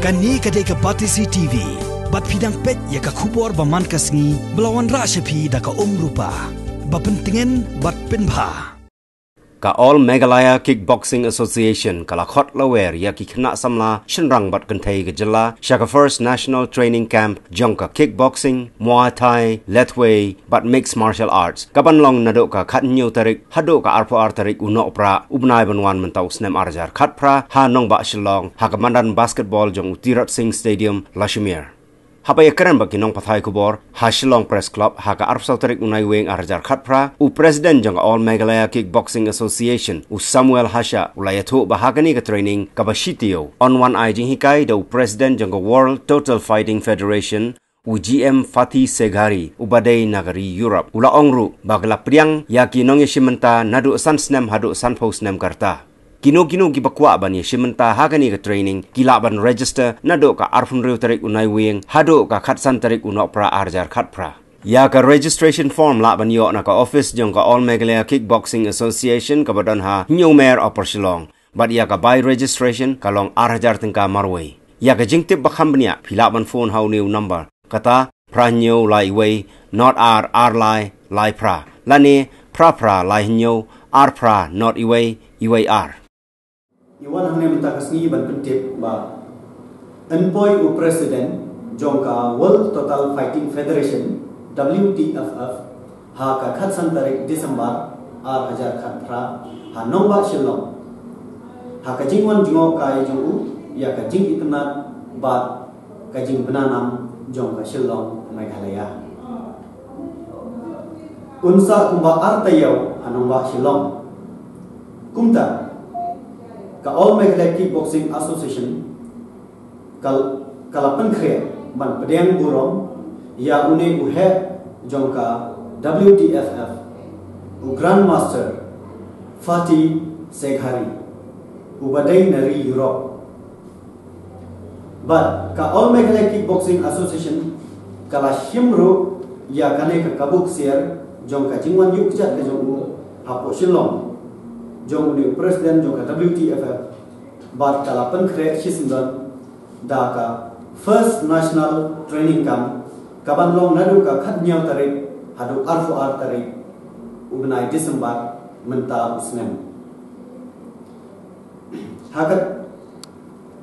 Kani kadai ke Patisi TV. Bat pidang pet ya ka kubor baman kasngi belawan rasyapi da ka rupa. Bapentingan bat penbha. Ka All Meghalaya Kickboxing Association kala khot lawer ya ki khna samla shinrang bat kanthai ke jilla shaka first national training camp jongka kickboxing muay thai lethway bat mixed martial arts kaban long nado ka khat nyu tarik hado ka arpo ar tarik uno pra ubnai banwan mentau snem arjar khat pra ha nong ba shillong ha kamandan basketball jong Tirat Singh Stadium Lashmere Hapai keren bagi nong pathai kubor ha Shillong Press Club ha ka arp tarik unai weng arjar khatpra u president jong All Meghalaya Kickboxing Association u Samuel Hasha ulayathu bahagani ka training ka bashitio on one eye jing hikai do president jong World Total Fighting Federation u GM Fatih Seghari u badai nagari Europe ula ongru bagla priang yaki nong yeshimenta nadu san snem hadu san post nem karta Kino ki bakwa ban ye shimenta hagani ka training kila ban register nado ka arfun reu tarik unai wing hado ka khatsan tarik unok pra arjar khatpra ya ka registration form la ban yo na ka office jong ka All Meghalaya Kickboxing Association ka badan ha new mayor upper Shillong but ya ka buy registration kalong arjar tengka marway ya ka jingtip bakhambnia phila ban phone how new number kata pra new lai way not r lai pra lani pra lai new r pra not iway r Iwan hamne minta kasni ban pentip ba employ u president jongka World Total Fighting Federation WTFF ha ka khatsan tarik December 2000 khatpra ha nomba Shillong ha ka jingwan jingo kai ju ya ka jing itnat ba ka jing benanam jongka Shillong Meghalaya unsa kumba artayau ha nomba Shillong kumta ka All Meghalaya Kickboxing Association kalapan kre ban pedang burong ya une uhe jongka WTFF u Grandmaster Fatih Seghari u badai nari Europe but ka All Meghalaya Kickboxing Association kala shimru ya kane ka kabuk siar jongka jingwan yuk jat ke jong hapo Shillong jong ni president jong ka WTFF bat kalapan kre shisindon da ka first national training camp kaban long nadu ka khatnyau tarik hadu arfu ar tarik ubnai December menta usnem ha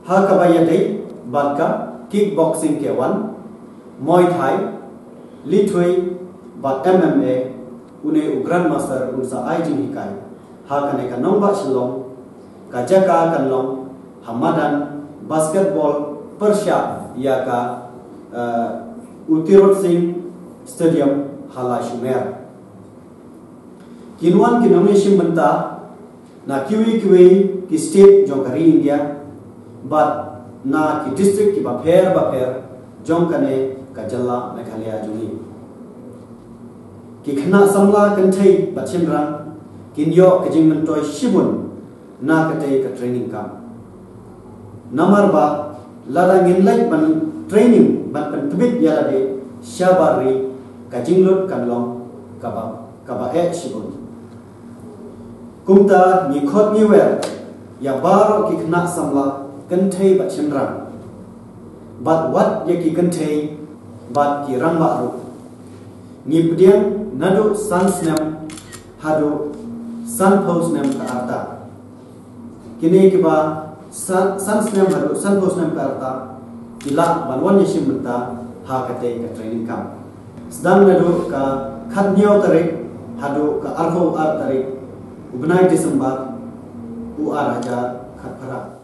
ka baya dei bat ka kickboxing ke wan muay thai lethway bat MMA une u grandmaster unsa aijing hikai hakane ka nomba Shillong ka jaka kan long hamadan basketball persya ya ka Tirat Singh Stadium Lashmere kinwan kinong shimenta na kiwi ki state jongkari India but na ki district ki bapher jongkane ka jalla Meghalaya jungi ki khna samla kanthai bachinrang kinyo kajing mentoy shibun na katay ka training camp namar ba ladangin like ban training ban pentbit yala de shabari kajing lut kanlong kaba shibun kumta ni khot ni wer ya baro ki khna samla kanthai bachinrang but what ye ki kanthai but ki rangba ru ni pdiang nadu sansnam hadu sun post nem ka arta kini kiba sun nem hadu sun post nem ka arta kila banwan yeshim menta ha kate ka training camp sedang nadu ka khatnyau tarik hadu ka arho ar tarik ubnai December u ar haja khatpara